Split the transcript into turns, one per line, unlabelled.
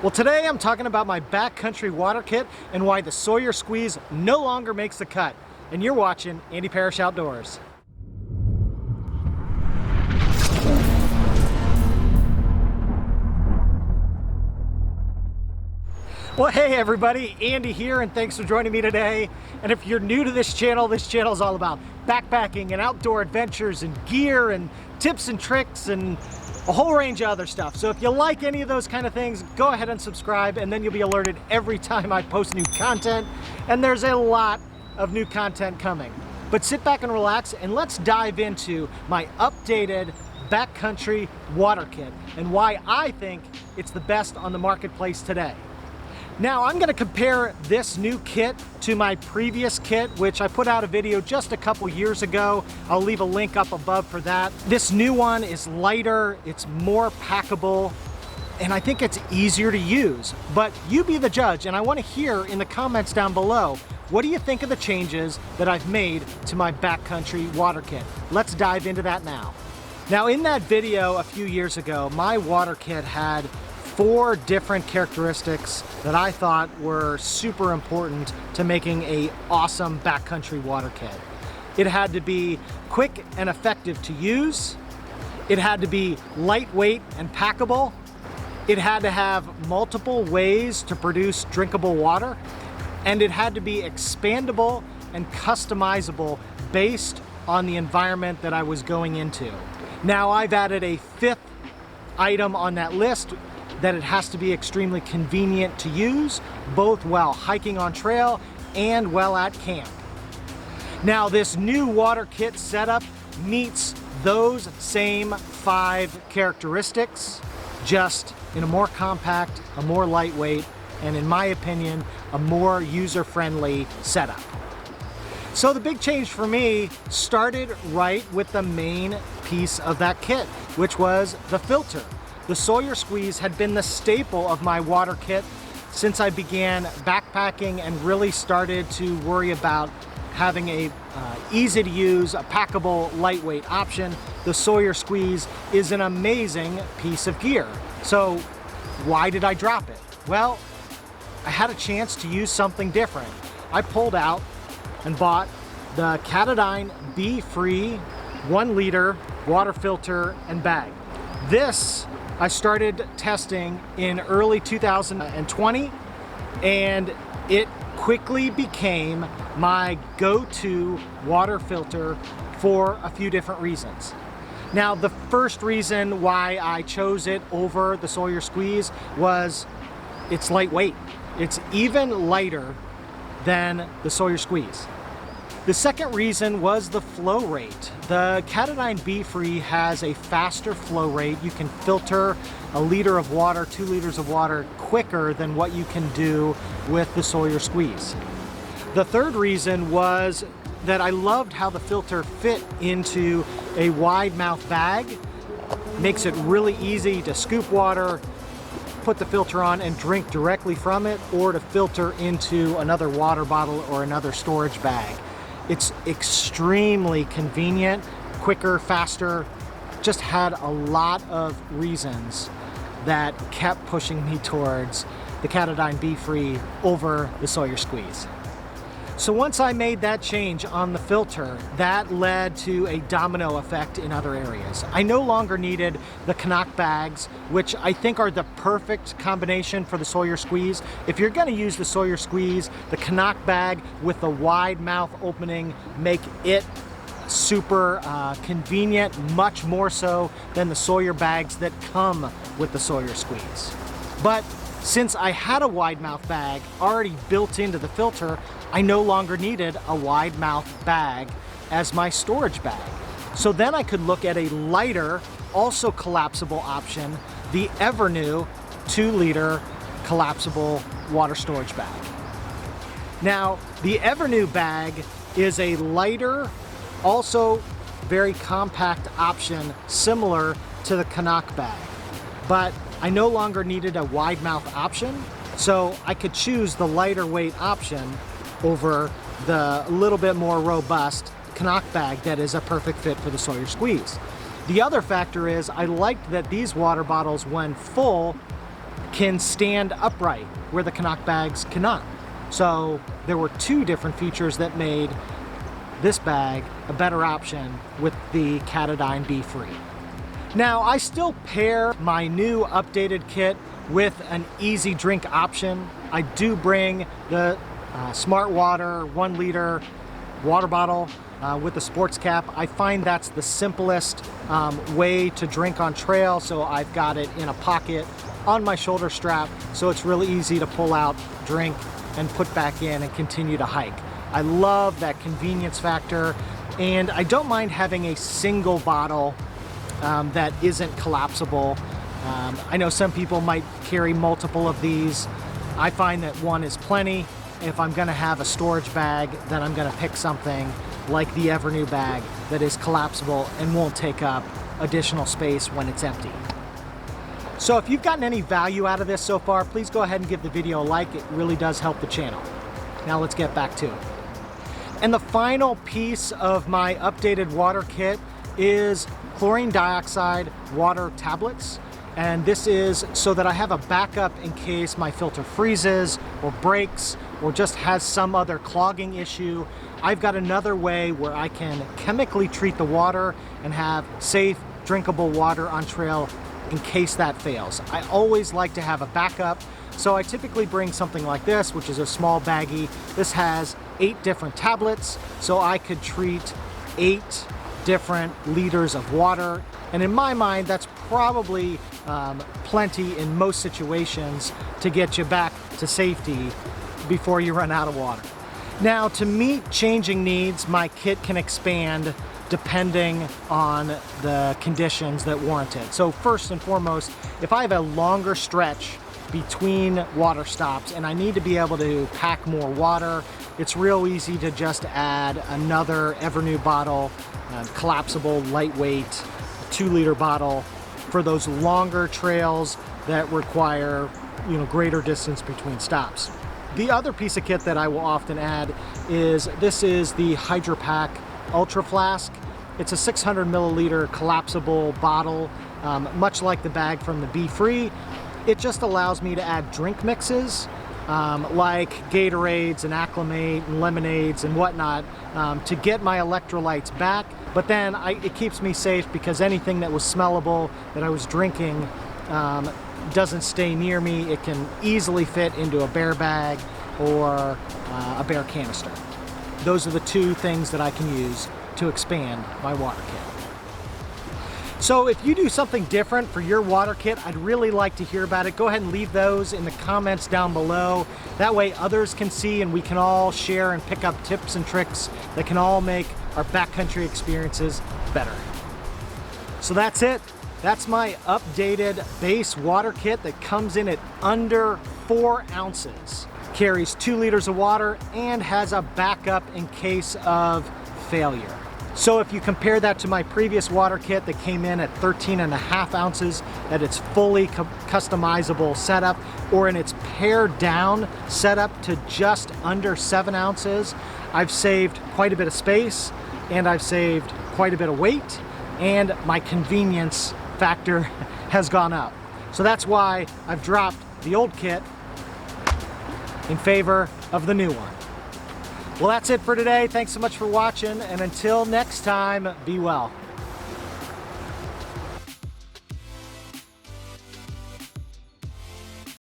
Well, today I'm talking about my Backcountry water kit and why the Sawyer Squeeze no longer makes the cut. And you're watching Andy Parrish Outdoors. Well, hey everybody, Andy here, and thanks for joining me today. And if you're new to this channel is all about backpacking and outdoor adventures and gear and tips and tricks and a whole range of other stuff. So if you like any of those kind of things, go ahead and subscribe, and then you'll be alerted every time I post new content. And there's a lot of new content coming. But sit back and relax, and let's dive into my updated Backcountry water kit and why I think it's the best on the marketplace today. Now I'm going to compare this new kit to my previous kit, which I put out a video just a couple years ago. I'll leave a link up above for that. This new one is lighter, it's more packable, and I think it's easier to use. But you be the judge, and I want to hear in the comments down below, what do you think of the changes that I've made to my Backcountry water kit? Let's dive into that now. Now in that video a few years ago, my water kit had 4 different characteristics that I thought were super important to making an awesome backcountry water kit. It had to be quick and effective to use. It had to be lightweight and packable. It had to have multiple ways to produce drinkable water. And it had to be expandable and customizable based on the environment that I was going into. Now I've added a 5th item on that list, that it has to be extremely convenient to use, both while hiking on trail and while at camp. Now this new water kit setup meets those same 5 characteristics, just in a more compact, a more lightweight, and in my opinion, a more user-friendly setup. So the big change for me started right with the main piece of that kit, which was the filter. The Sawyer Squeeze had been the staple of my water kit since I began backpacking and really started to worry about having a easy to use, a packable, lightweight option. The Sawyer Squeeze is an amazing piece of gear. So why did I drop it? Well, I had a chance to use something different. I pulled out and bought the Katadyn BeFree 1 liter water filter and bag. This I started testing in early 2020, and it quickly became my go-to water filter for a few different reasons. Now, the first reason why I chose it over the Sawyer Squeeze was it's lightweight. It's even lighter than the Sawyer Squeeze. The second reason was the flow rate. The Katadyn BeFree has a faster flow rate. You can filter a liter of water, 2 liters of water quicker than what you can do with the Sawyer Squeeze. The third reason was that I loved how the filter fit into a wide mouth bag. Makes it really easy to scoop water, put the filter on and drink directly from it, or to filter into another water bottle or another storage bag. It's extremely convenient, quicker, faster, just had a lot of reasons that kept pushing me towards the Katadyn BeFree over the Sawyer Squeeze. So once I made that change on the filter, that led to a domino effect in other areas. I no longer needed the Cnoc bags, which I think are the perfect combination for the Sawyer Squeeze. If you're gonna use the Sawyer Squeeze, the Cnoc bag with the wide mouth opening make it super convenient, much more so than the Sawyer bags that come with the Sawyer Squeeze. But since I had a wide mouth bag already built into the filter, I no longer needed a wide mouth bag as my storage bag. So then I could look at a lighter, also collapsible option, the Evernew 2 liter collapsible water storage bag. Now, the Evernew bag is a lighter, also very compact option similar to the Cnoc bag. But I no longer needed a wide mouth option, so I could choose the lighter weight option over the little bit more robust Cnoc bag that is a perfect fit for the Sawyer Squeeze. The other factor is I liked that these water bottles, when full, can stand upright where the Cnoc bags cannot. So there were two different features that made this bag a better option with the Katadyn BeFree. Now, I still pair my new updated kit with an easy drink option. I do bring the Smartwater 1 liter water bottle with the sports cap. I find that's the simplest way to drink on trail, so I've got it in a pocket on my shoulder strap, so it's really easy to pull out, drink, and put back in and continue to hike. I love that convenience factor, and I don't mind having a single bottle that isn't collapsible. I know some people might carry multiple of these. I find that one is plenty. If I'm gonna have a storage bag, then I'm gonna pick something like the Evernew bag that is collapsible and won't take up additional space when it's empty. So if you've gotten any value out of this so far, please go ahead and give the video a like. It really does help the channel. Now let's get back to it. And the final piece of my updated water kit is chlorine dioxide water tablets. And this is so that I have a backup in case my filter freezes or breaks or just has some other clogging issue. I've got another way where I can chemically treat the water and have safe, drinkable water on trail in case that fails. I always like to have a backup, so I typically bring something like this, which is a small baggie. This has 8 different tablets, so I could treat 8 different liters of water. And in my mind, that's probably plenty in most situations to get you back to safety before you run out of water. Now, to meet changing needs, my kit can expand depending on the conditions that warrant it. So first and foremost, if I have a longer stretch between water stops and I need to be able to pack more water, it's real easy to just add another Evernew bottle, collapsible, lightweight, 2 liter bottle for those longer trails that require, greater distance between stops. The other piece of kit that I will often add is the Hydrapak UltraFlask. It's a 600 milliliter collapsible bottle, much like the bag from the BeFree. It just allows me to add drink mixes like Gatorades and Acclimate and lemonades and whatnot to get my electrolytes back. But then it keeps me safe because anything that was smellable that I was drinking doesn't stay near me. It can easily fit into a bear bag or a bear canister. Those are the two things that I can use to expand my water kit. So if you do something different for your water kit, I'd really like to hear about it. Go ahead and leave those in the comments down below. That way others can see and we can all share and pick up tips and tricks that can all make our backcountry experiences better. So that's it. That's my updated base water kit that comes in at under 4 ounces. Carries 2 liters of water and has a backup in case of failure. So if you compare that to my previous water kit that came in at 13.5 ounces, at its fully customizable setup, or in its pared down setup to just under 7 ounces, I've saved quite a bit of space and I've saved quite a bit of weight, and my convenience factor has gone up. So that's why I've dropped the old kit in favor of the new one. Well, that's it for today. Thanks so much for watching, and until next time, be well.